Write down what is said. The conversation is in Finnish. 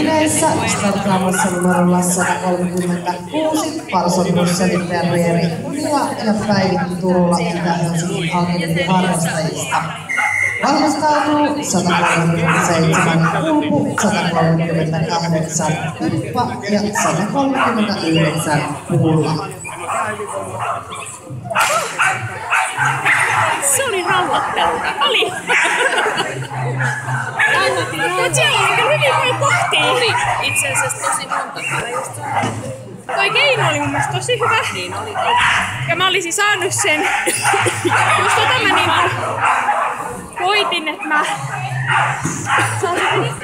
Edessä startaamassa numerolla 136 Parson Russellin Terrieri Munila ja Päivi Turulla Itä-Helsingin Alkeiden harrastajista. Valmistautuu 137 Kulpu, 138 Pippa ja 139 Pulla. Se oli rauhoittelua. Oli. Mutta siellä oli kyllä hyvin paljon kohtia. Oli itse asiassa tosi monta. Toi keino oli mun mielestä tosi hyvä. Niin oli. Ja mä olisin saanut sen. Just mä niinku koitin, että mä saisin